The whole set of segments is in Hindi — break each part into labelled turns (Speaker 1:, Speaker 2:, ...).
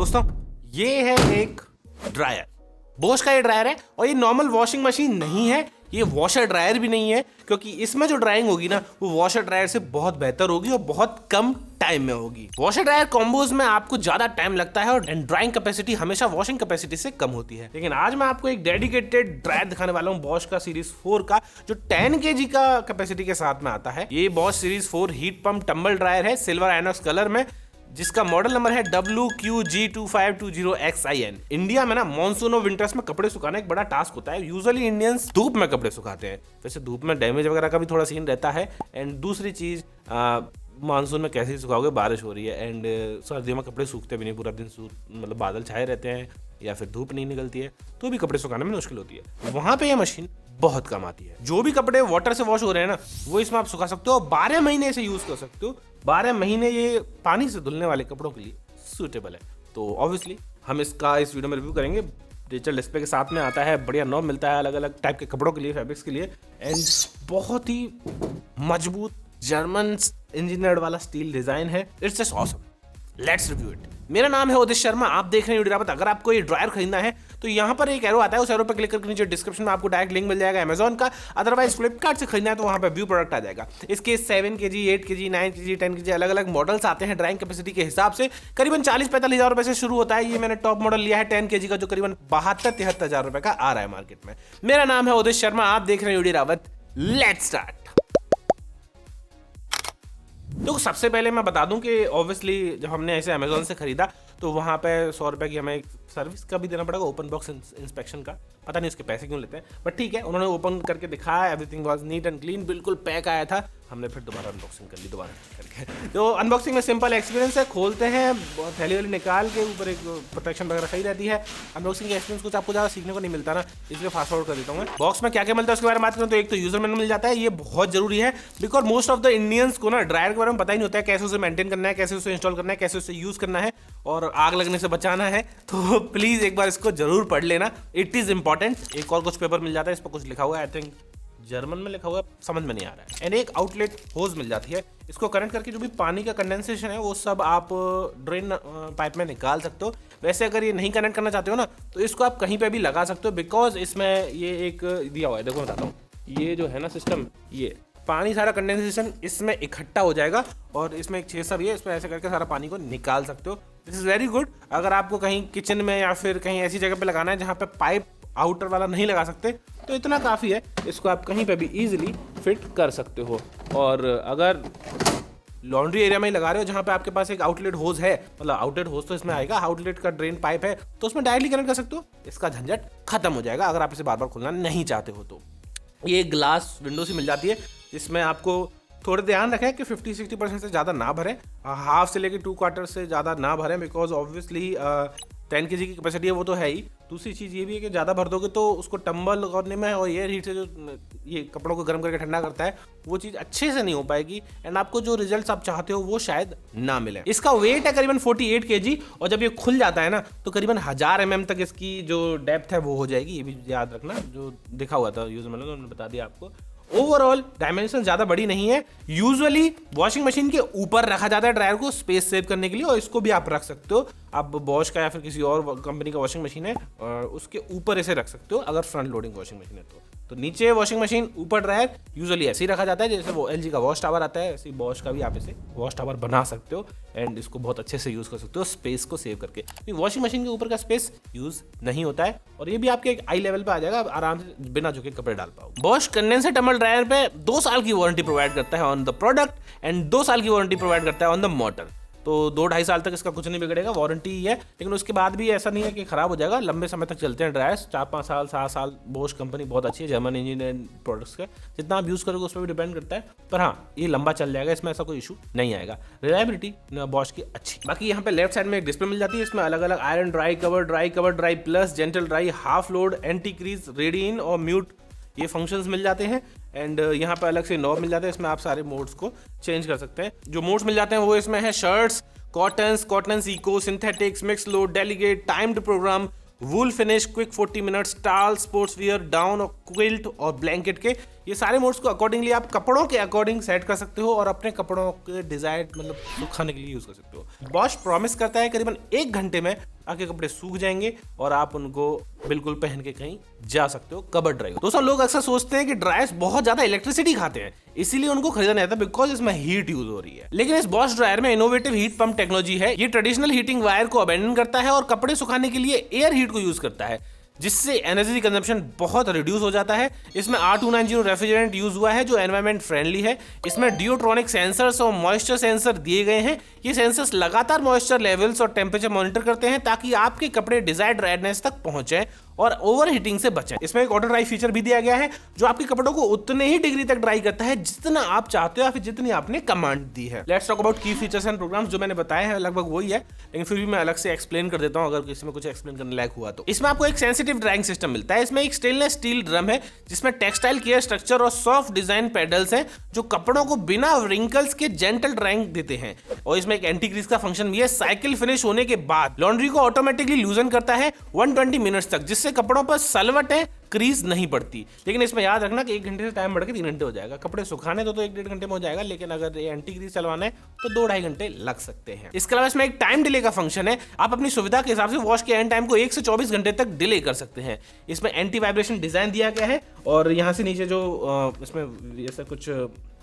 Speaker 1: दोस्तों ये है एक ड्रायर, बोश का ये ड्रायर है और ये नॉर्मल वॉशिंग मशीन नहीं है, ये वॉशर ड्रायर भी नहीं है, क्योंकि इसमें जो ड्राइंग होगी ना वो वॉशर ड्रायर से बहुत बेहतर होगी और बहुत कम टाइम में होगी। वॉशर ड्रायर कॉम्बोज में आपको ज्यादा टाइम लगता है और ड्राइंग कैपेसिटी हमेशा वॉशिंग कैपेसिटी से कम होती है। लेकिन आज मैं आपको एक डेडिकेटेड ड्रायर दिखाने वाला हूँ बॉश का सीरीज 4 का, जो 10 kg का कैपेसिटी के साथ में आता है। ये Bosch series 4 heat pump tumble dryer है सिल्वर आइनॉक्स कलर में, जिसका मॉडल नंबर है WQG2520XIN। इंडिया में ना मानसून और विंटर्स में कपड़े सुखाना एक बड़ा टास्क होता है। यूजुअली इंडियंस धूप में कपड़े सुखाते हैं, वैसे धूप में डैमेज वगैरह का भी थोड़ा सीन रहता है। एंड दूसरी चीज मानसून में कैसे सुखाओगे, बारिश हो रही है एंड सर्दियों में कपड़े सूखते भी नहीं, पूरा दिन मतलब बादल छाए रहते हैं या फिर धूप नहीं निकलती है, तो भी कपड़े सुखाने में मुश्किल होती है। वहां पे ये मशीन बहुत कम आती है। जो भी कपड़े वाटर से वॉश हो रहे हैं ना वो इसमें आप सुखा सकते हो, 12 महीने इसे यूज कर सकते हो। 12 महीने ये पानी से धुलने वाले कपड़ों के लिए सूटेबल है। तो ऑब्वियसली हम इसका इस वीडियो में रिव्यू करेंगे। डिजिटल डिस्प्ले के साथ में आता है, बढ़िया नॉब मिलता है अलग अलग टाइप के कपड़ों के लिए, फैब्रिक्स के लिए, एंड बहुत ही मजबूत जर्मन इंजीनियर्ड वाला स्टील डिजाइन है। It's just awesome, let's review it. मेरा नाम है उदित शर्मा, आप देख रहे हैं यूडी रावत। अगर आपको ये ड्रायर खरीदना है तो यहाँ पर एक एरो आता है, उस एरो पर क्लिक करके नीचे डिस्क्रिप्शन में आपको डायरेक्ट लिंक मिल जाएगा अमेजॉन का। अदरवाइज फ्लिपकार्ट से खरीदना है तो वहाँ पे व्यू प्रोडक्ट आ जाएगा। इसके 7 kg, 8 kg, 9 kg, 10 kg अलग अलग मॉडल्स आते हैं ड्राइंग कैपेसिटी के हिसाब से। करीबन 40-45 हज़ार रुपए से शुरू होता है। ये मैंने टॉप मॉडल लिया है 10 kg का, जो करीबन 72-73 हज़ार रुपए का आ रहा है मार्केट में। मेरा नाम है उदित शर्मा, आप देख रहे हैं यूडी रावत। Let's start. तो सबसे पहले मैं बता दूं कि ऑब्वियसली जब हमने ऐसे अमेजोन से खरीदा तो वहाँ पे 100 रुपये की हमें सर्विस का भी देना पड़ेगा, ओपन बॉक्स इंस्पेक्शन का। पता नहीं उसके पैसे क्यों लेते हैं, बट ठीक है, उन्होंने ओपन करके दिखाया, everything was neat and clean, बिल्कुल पैक आया था। हमने फिर दोबारा अनबॉक्सिंग कर ली दोबारा करके। तो अनबॉक्सिंग में सिंपल एक्सपीरियंस है, खोलते हैं, थैली वाली निकाल के ऊपर एक प्रोटेक्शन वगैरह सही रहती है। अनबॉक्सिंग का एक्सपीरियंस कुछ आपको ज़्यादा सीखने को नहीं मिलता ना, इसलिए फास्ट फॉरवर्ड कर देता हूँ। बॉक्स में क्या क्या मिलता है उसके बारे में बात करूँ तो एक तो यूजर मैनुअल मिल जाता है, ये बहुत जरूरी है, because most of the Indians को ना ड्रायर के बारे में पता ही नहीं होता है, कैसे उसे मेंटेन करना है, कैसे उसे इंस्टॉल करना है, कैसे उसे यूज करना है और आग लगने से बचाना है। तो प्लीज एक बार इसको जरूर पढ़ लेना, इट इज इंपॉर्टेंट। एक और कुछ पेपर मिल जाता है, इस पर कुछ लिखा हुआ है, आई थिंक जर्मन में लिखा हुआ है, समझ में नहीं आ रहा है। एंड एक आउटलेट होज मिल जाती है, इसको कनेक्ट करके जो भी पानी का कंडेंसेशन है वो सब आप ड्रेन पाइप में निकाल सकते हो। वैसे अगर ये नहीं कनेक्ट करना चाहते हो ना तो इसको आप कहीं पे भी लगा सकते हो, बिकॉज इसमें ये एक दिया हुआ है, देखो बताता हूँ। ये जो है ना सिस्टम, ये पानी सारा कंडेंसेशन इसमें इकट्ठा हो जाएगा और इसमें एक छेसा भी है, इसमें ऐसे करके सारा पानी को निकाल सकते हो। This is very good. अगर आपको कहीं किचन में या फिर कहीं ऐसी जगह पे लगाना है जहाँ पे पाइप आउटर वाला नहीं लगा सकते तो इतना काफ़ी है, इसको आप कहीं पे भी इजीली फिट कर सकते हो। और अगर लॉन्ड्री एरिया में ही लगा रहे हो जहाँ पे आपके पास एक आउटलेट होज है, मतलब आउटलेट होज तो इसमें आएगा, आउटलेट का ड्रेन पाइप है तो उसमें डायरेक्टली कनेक्ट कर सकते हो, इसका झंझट खत्म हो जाएगा अगर आप इसे बार बार खोलना नहीं चाहते हो तो। ये ग्लास विंडो सी मिल जाती है, जिसमें आपको थोड़ा ध्यान रखें कि 50-60% से ज़्यादा ना भरें, हाफ से लेकर 2/4 से ज़्यादा ना भरें, बिकॉज ऑब्वियसली 10 kg की कैपेसिटी है वो तो है ही। दूसरी चीज़ ये भी है कि ज़्यादा भर दोगे तो उसको टंबल करने में और एयर हीट से जो ये कपड़ों को गर्म करके ठंडा करता है वो चीज़ अच्छे से नहीं हो पाएगी एंड आपको जो रिजल्ट्स आप चाहते हो वो शायद ना मिले। इसका वेट है करीबन 48 kg और जब ये खुल जाता है ना तो करीबन 1000 mm तक इसकी जो डेप्थ है वो हो जाएगी। ये भी याद रखना, जो दिखा हुआ था यूजर मैनुअल उन्होंने बता दिया आपको। ओवरऑल डायमेंशन ज़्यादा बड़ी नहीं है। यूजुअली वॉशिंग मशीन के ऊपर रखा जाता है ड्रायर को स्पेस सेव करने के लिए, और इसको भी आप रख सकते हो। आप बॉश का या फिर किसी और कंपनी का वॉशिंग मशीन है और उसके ऊपर इसे रख सकते हो अगर फ्रंट लोडिंग वॉशिंग मशीन है तो नीचे वॉशिंग मशीन ऊपर ड्रायर यूजुअली ऐसे ही रखा जाता है, जैसे वो LG का वॉश टावर आता है, ऐसे बॉश का भी आप इसे वॉश टावर बना सकते हो एंड इसको बहुत अच्छे से यूज़ कर सकते हो स्पेस को सेव करके। वॉशिंग मशीन के ऊपर का स्पेस यूज़ नहीं होता है और ये भी आपके एक आई लेवल पे आ जाएगा, आप आराम से बिना झुके कपड़े डाल पाओ। बॉश कंडेंसर टंबल ड्रायर पे 2 साल की वारंटी प्रोवाइड करता है ऑन द प्रोडक्ट एंड 2 साल की वारंटी प्रोवाइड करता है ऑन द मोटर। तो 2-2.5 साल तक इसका कुछ नहीं बिगड़ेगा, वारंटी ही है। लेकिन उसके बाद भी ऐसा नहीं है कि खराब हो जाएगा, लंबे समय तक चलते हैं ड्रायर्स, 4-5 साल 7 साल। बॉश कंपनी बहुत अच्छी है, जर्मन इंजीनियर प्रोडक्ट्स का, जितना आप यूज़ करोगे उस पर भी डिपेंड करता है, पर हाँ ये लंबा चल जाएगा, इसमें ऐसा कोई इशू नहीं आएगा। रिलायबिलिटी बॉश की अच्छी। बाकी यहाँ पे लेफ्ट साइड में एक डिस्प्ले मिल जाती है, इसमें अलग अलग iron dry cover, dry plus, gentle dry, half load, anti crease, ready in और म्यूट ये फंक्शंस मिल जाते हैं। एंड यहाँ पे अलग से नॉब मिल जाते हैं, इसमें आप सारे मोड्स को चेंज कर सकते हैं। जो मोड्स मिल जाते हैं वो इसमें है shirts, cottons, eco, synthetics, mix load, delicate, timed programme, wool finish, quick 40 minutes, टाल, स्पोर्ट्स वियर, डाउन और क्विल्ट और ब्लैंकेट के, ये सारे मोड्स को अकॉर्डिंगली आप कपड़ों के अकॉर्डिंग सेट कर सकते हो और अपने कपड़ों के डिजायर मतलब सुखाने के लिए यूज कर सकते हो। बॉश प्रॉमिस करता है करीबन 1 घंटे में आपके कपड़े सूख जाएंगे और आप उनको बिल्कुल पहन के कहीं जा सकते हो, कवर ड्राई। दोस्तों लोग अक्सर सोचते हैं कि ड्रायर्स बहुत ज्यादा इलेक्ट्रिसिटी खाते हैं, इसीलिए उनको खरीदा नहीं आता बिकॉज इसमें हीट यूज हो रही है। लेकिन इस बॉश ड्रायर में इनोवेटिव हीट पंप टेक्नोलॉजी है। ये ट्रेडिशनल हीटिंग वायर को अबैंडन करता है और कपड़े सुखाने के लिए एयर हीट को यूज करता है, जिससे एनर्जी कंजम्पशन बहुत रिड्यूस हो जाता है। इसमें R290 रेफ्रिजरेंट यूज हुआ है जो एनवायरमेंट फ्रेंडली है। इसमें डियोट्रॉनिक सेंसर्स और मॉइस्चर सेंसर दिए गए हैं। ये सेंसर्स लगातार मॉइस्चर लेवल्स और टेम्परेचर मॉनिटर करते हैं ताकि आपके कपड़े डिजायर्ड ड्राइनेस तक पहुंचे और ओवर हीटिंग से बचें। इसमें एक ऑटो ड्राई फीचर भी दिया गया है जो आपके कपड़ों को उतने ही डिग्री तक ड्राई करता है जितना आप चाहते हो या फिर जितनी आपने कमांड दी है। लेट्स टॉक अबाउट की फीचर्स एंड प्रोग्राम्स। जो मैंने बताया है लगभग वही है, लेकिन फिर भी मैं अलग से एक्सप्लेन कर देता हूं अगर किसी में कुछ एक्सप्लेन करने लायक हुआ तो। इसमें आपको एक सेंसिटिव ड्राइंग सिस्टम मिलता है। इसमें एक स्टेनलेस स्टील ड्रम है जिसमें टेक्सटाइल केयर स्ट्रक्चर और सॉफ्ट डिजाइन पेडल्स हैं जो कपड़ों को बिना रिंकल्स के जेंटल ड्राइंग देते हैं। और इसमें एक एंटी ग्रीस का फंक्शन भी है। साइकिल फिनिश होने के बाद लॉन्ड्री को ऑटोमेटिकली लूजन करता है 120 मिनट्स तक, जिससे कपड़ों पर सलवट है क्रीज नहीं पड़ती। लेकिन इसमें याद रखना कि 1 घंटे से टाइम बढ़ के 3 घंटे हो जाएगा। कपड़े सुखाने तो 1-1.5 घंटे में हो जाएगा, लेकिन अगर ये एंटी ग्रीस चलवाना है तो 2-2.5 घंटे लग सकते हैं। इसके अलावा इसमें एक टाइम डिले का फंक्शन है। आप अपनी सुविधा के हिसाब से वॉश के एंड टाइम को 1 से 24 घंटे तक डिले कर सकते हैं। इसमें एंटी वाइब्रेशन डिजाइन दिया गया है और यहाँ से नीचे जो इसमें ऐसा कुछ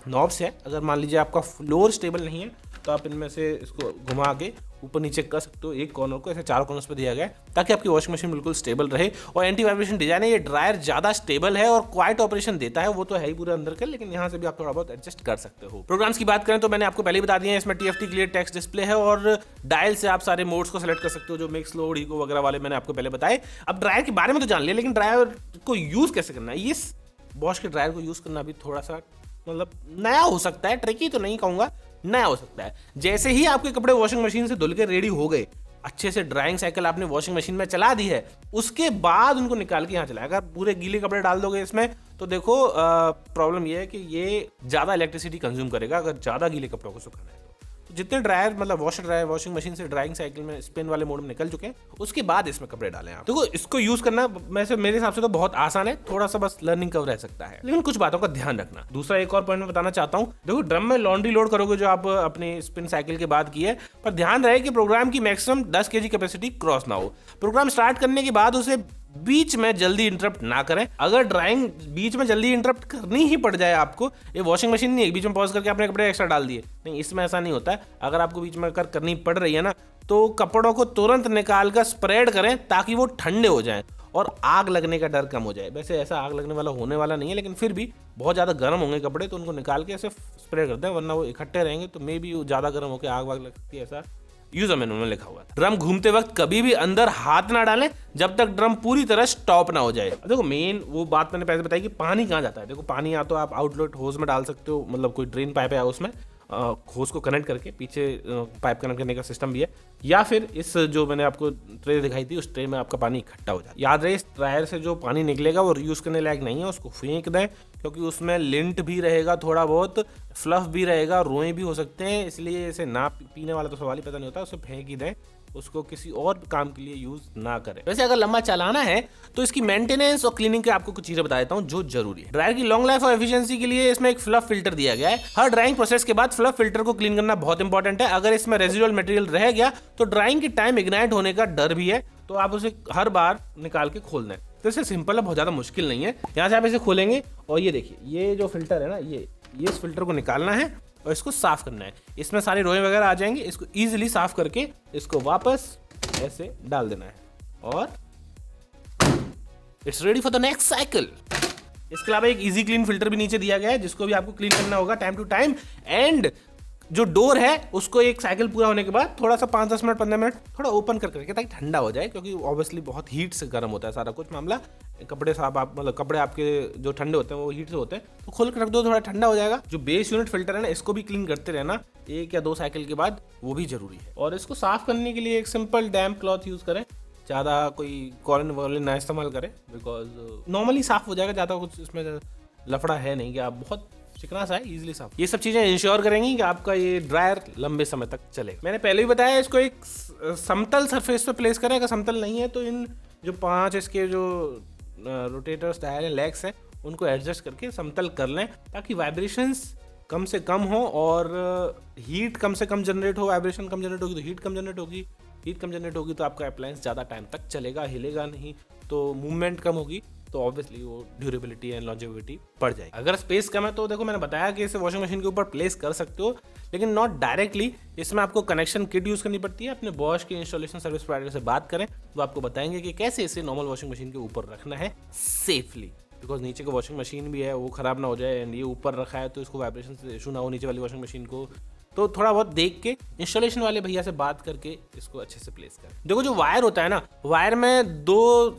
Speaker 1: नॉब्स है। अगर मान लीजिए आपका फ्लोर स्टेबल नहीं है तो आप इनमें से इसको घुमा के ऊपर नीचे कर सकते हो। एक कॉर्नर को ऐसे 4 कॉर्नर्स पे दिया गया है ताकि आपकी वॉशिंग मशीन बिल्कुल स्टेबल रहे। और एंटी वाइब्रेशन डिजाइन है। ये ड्रायर ज्यादा स्टेबल है और क्वाइट ऑपरेशन देता है, वो तो है ही पूरे अंदर के, लेकिन यहाँ से भी आप थोड़ा बहुत एडजस्ट कर सकते हो। प्रोग्राम्स की बात करें तो मैंने आपको पहले ही बता दिया है। इसमें TFT क्लियर टेक्स्ट डिस्प्ले है और डायल से आप सारे मोड्स को सेलेक्ट कर सकते हो जो मिक्स, लो, ईको वगैरह वाले मैंने आपको पहले बताए। अब ड्रायर के बारे में तो जान लिया, लेकिन ड्रायर को यूज कैसे करना है, इस बॉश के ड्रायर को यूज करना भी थोड़ा सा मतलब नया हो सकता है। ट्रिकी तो नहीं कहूंगा, नया हो सकता है। जैसे ही आपके कपड़े वॉशिंग मशीन से धुल के रेडी हो गए, अच्छे से ड्राइंग साइकिल आपने वॉशिंग मशीन में चला दी है, उसके बाद उनको निकाल के यहाँ चलाएगा। अगर पूरे गीले कपड़े डाल दोगे इसमें तो देखो प्रॉब्लम ये है कि ये ज्यादा इलेक्ट्रिसिटी कंज्यूम करेगा अगर ज्यादा गीले कपड़ों को सुखाना है तो। जितने ड्रायर मतलब वॉशर ड्रायर वॉशिंग मशीन से ड्राइंग साइकिल में स्पिन वाले मोड में निकल चुके हैं, उसके बाद इसमें कपड़े डालें आप। देखो इसको यूज करना मेरे हिसाब से तो बहुत आसान है, थोड़ा सा बस लर्निंग कर्व रह सकता है, लेकिन कुछ बातों का ध्यान रखना। दूसरा एक और पॉइंट मैं बताना चाहता हूँ। देखो ड्रम में लॉन्ड्री लोड करोगे जो आप अपनी स्पिन साइकिल के बाद की है, पर ध्यान रहे कि प्रोग्राम की मैक्सिमम 10 kg कैपेसिटी क्रॉस ना हो। प्रोग्राम स्टार्ट करने के बाद उसे बीच में जल्दी इंटरप्ट ना करें। अगर ड्राइंग बीच में जल्दी इंटरप्ट करनी ही पड़ जाए आपको, ये वॉशिंग मशीन नहीं है बीच में पॉज करके आपने कपड़े एक्स्ट्रा डाल दिए, नहीं, इसमें ऐसा नहीं होता है। अगर आपको बीच में करनी पड़ रही है ना, तो कपड़ों को तुरंत निकाल कर स्प्रेड करें ताकि वो ठंडे हो जाएं और आग लगने का डर कम हो जाए। वैसे ऐसा आग लगने वाला होने वाला नहीं है, लेकिन फिर भी बहुत ज़्यादा गर्म होंगे कपड़े तो उनको निकाल के ऐसे स्प्रे कर दें, वरना वो इकट्ठे रहेंगे तो मे भी ज़्यादा गर्म होकर आग वाग लग सकती है। ऐसा यूजर मैनुअल में लिखा हुआ है। ड्रम घूमते वक्त कभी भी अंदर हाथ ना डालें जब तक ड्रम पूरी तरह स्टॉप ना हो जाए। देखो मेन वो बात मैंने पहले बताई कि पानी कहाँ जाता है। देखो पानी या तो आप आउटलेट होज में डाल सकते हो, मतलब कोई ड्रेन पाइप है उसमें होज को कनेक्ट करके पीछे पाइप कनेक्ट करने का सिस्टम भी है, या फिर इस जो मैंने आपको ट्रे दिखाई थी उस ट्रे में आपका पानी इकट्ठा हो जाता है। याद रहे इस ड्रायर से जो पानी निकलेगा वो यूज़ करने लायक नहीं है, उसको फेंक दें क्योंकि उसमें लिंट भी रहेगा, थोड़ा बहुत फ्लफ भी रहेगा, रोए भी हो सकते हैं, इसलिए इसे ना पीने वाला तो सवाल ही पता नहीं होता, उसे फेंक ही दें, उसको किसी और काम के लिए यूज ना करें। वैसे अगर लंबा चलाना है तो इसकी मेंटेनेंस और क्लीनिंग के आपको कुछ चीजें बता देता हूं जो जरूरी है। ड्रायर की लॉन्ग लाइफ और एफिशिएंसी के लिए इसमें एक फ्लफ फिल्टर दिया गया है। हर ड्राइंग प्रोसेस के बाद फ्लफ फिल्टर को क्लीन करना बहुत इंपॉर्टेंट है। अगर इसमें रेजिडुअल मटेरियल रह गया तो ड्राइंग की टाइम इग्नाइट होने का डर भी है, तो आप उसे हर बार निकाल के खोलना है। तो इसे सिंपल है, बहुत ज्यादा मुश्किल नहीं है। यहाँ से आप इसे खोलेंगे और ये देखिए ये जो फिल्टर है ना, ये इस फिल्टर को निकालना है और इसको साफ करना है। इसमें सारे रोए वगैरह आ जाएंगे, इसको इजीली साफ करके इसको वापस ऐसे डाल देना है और it's ready for the next cycle. इसके अलावा एक इजी क्लीन फिल्टर भी नीचे दिया गया है जिसको भी आपको क्लीन करना होगा टाइम टू टाइम। एंड जो डोर है उसको एक साइकिल पूरा होने के बाद थोड़ा सा 5-10 मिनट 15 मिनट थोड़ा ओपन करके ताकि ठंडा हो जाए, क्योंकि ऑब्वियसली बहुत हीट से गर्म होता है सारा कुछ मामला। कपड़े साफ आप मतलब कपड़े आपके जो ठंडे होते हैं वो हीट से होते हैं, तो खोल कर रख दो, थोड़ा ठंडा हो जाएगा। जो बेस यूनिट फिल्टर है ना, इसको भी क्लीन करते रहना 1 या 2 साइकिल के बाद, वो भी जरूरी है। और इसको साफ करने के लिए एक सिंपल डैम्प क्लॉथ यूज करें, ज़्यादा कोई कॉलन वॉलन ना इस्तेमाल करें, बिकॉज नॉर्मली साफ हो जाएगा, ज़्यादा कुछ इसमें लफड़ा है नहीं कि आप बहुत चिकना सा है, इजीली साफ। ये सब चीजें इंश्योर करेंगी कि आपका ये ड्रायर लंबे समय तक चलेगा। मैंने पहले भी बताया इसको एक समतल सरफेस पे प्लेस करें, अगर समतल नहीं है तो इन जो 5 इसके जो रोटेटर्स डायल हैं, लेग्स हैं, उनको एडजस्ट करके समतल कर लें ताकि वाइब्रेशंस कम से कम हो और हीट कम से कम जनरेट हो। वाइब्रेशन कम जनरेट होगी तो हीट कम जनरेट होगी, हीट कम जनरेट होगी तो आपका अप्लायंस ज़्यादा टाइम तक चलेगा, हिलेगा नहीं, तो मूवमेंट कम होगी, तो ऑब्वियसली वो ड्यूरेबिलिटी एंड लॉन्जेविटी बढ़ जाएगी। अगर स्पेस कम है तो देखो मैंने बताया कि इसे वॉशिंग मशीन के ऊपर प्लेस कर सकते हो, लेकिन नॉट डायरेक्टली। इसमें आपको कनेक्शन किट यूज़ करनी पड़ती है। अपने बॉश के इंस्टॉलेशन सर्विस प्रोवाइडर से बात करें, वो आपको बताएंगे कि कैसे इसे नॉर्मल वॉशिंग मशीन के ऊपर रखना है सेफली, बिकॉज नीचे का वॉशिंग मशीन भी है, वो ख़राब ना हो जाए, एंड ये ऊपर रखा है तो इसको वाइब्रेशन से इशू ना हो नीचे वाली वॉशिंग मशीन को। तो थोड़ा बहुत देख के इंस्टॉलेशन वाले भैया से बात करके इसको अच्छे से प्लेस करें। देखो जो वायर होता है ना, वायर में 2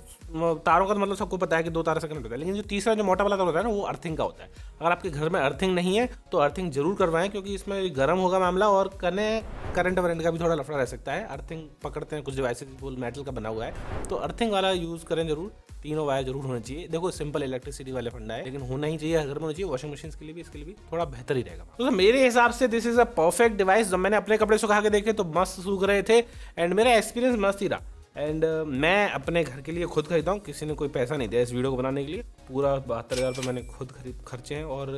Speaker 1: तारों का मतलब सबको पता है कि 2 तारों से कनेक्ट होता है, लेकिन जो तीसरा जो मोटा वाला तार होता है ना, वो अर्थिंग का होता है। अगर आपके घर में अर्थिंग नहीं है तो अर्थिंग जरूर करवाएं, क्योंकि इसमें गर्म होगा मामला और करंट वरेंट का भी थोड़ा लफड़ा रह सकता है। अर्थिंग पकड़ते हैं कुछ डिवाइसेस, फुल मेटल का बना हुआ है, तो अर्थिंग वाला यूज़ करें जरूर। तीनों वायर जरूर होने चाहिए। देखो सिंपल इलेक्ट्रिसिटी वाले फंडा है, लेकिन होना ही चाहिए, घर में होना चाहिए। वॉशिंग मशीन के लिए भी, इसके लिए भी थोड़ा बेहतर ही रहेगा। तो मेरे हिसाब से this is a perfect device. जब मैंने अपने कपड़े सुखा के देखे तो मस्त सूख रहे थे, एंड मेरा एक्सपीरियंस मस्त ही रहा। एंड मैं अपने घर के लिए खुद खरीदा हूँ, किसी ने कोई पैसा नहीं दिया इस वीडियो को बनाने के लिए। पूरा 72,000 रुपये मैंने खुद खर्चे हैं और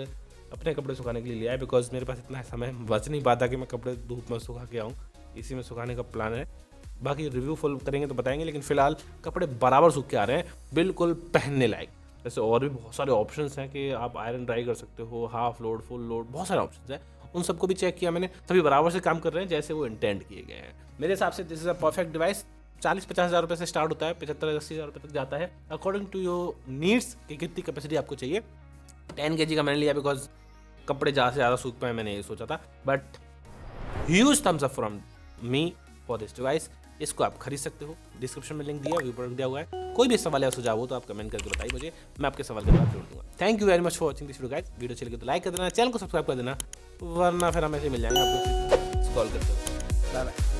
Speaker 1: अपने कपड़े सुखाने के लिए लिया है, बिकॉज मेरे पास इतना समय बच नहीं पाता कि मैं कपड़े धूप में सुखा के आऊँ। इसी में सुखाने का प्लान है। बाकी रिव्यू फुल करेंगे तो बताएंगे, लेकिन फिलहाल कपड़े बराबर सूख के आ रहे हैं, बिल्कुल पहनने लायक। जैसे और भी बहुत सारे ऑप्शंस हैं कि आप आयरन ड्राई कर सकते हो, हाफ लोड, फुल लोड, बहुत सारे ऑप्शंस हैं। उन सबको भी चेक किया मैंने, सभी बराबर से काम कर रहे हैं जैसे वो इंटेंड किए गए हैं। मेरे हिसाब से this is a perfect device. 40-50 हज़ार रुपये से स्टार्ट होता है, 75-80 हज़ार रुपये तक जाता है, अकॉर्डिंग टू योर नीड्स कि कितनी कैपेसिटी आपको चाहिए। 10 kg का मैंने लिया बिकॉज कपड़े ज़्यादा से ज़्यादा सूख पाए, मैंने ये सोचा था। But huge thumbs up from me for this device. इसको आप खरीद सकते हो, डिस्क्रिप्शन में लिंक दिया, व्यू पर दिया हुआ है। कोई भी सवाल या सुझाव हो तो आप कमेंट करके बताइए मुझे, मैं आपके सवाल के जवाब जरूर दूंगा। Thank you very much for watching this video guys. Video अच्छी लगी तो लाइक कर देना, चैनल को सब्सक्राइब कर देना, वरना फिर हम ऐसे मिल जाएंगे आपको कॉल करते हुए। Bye bye.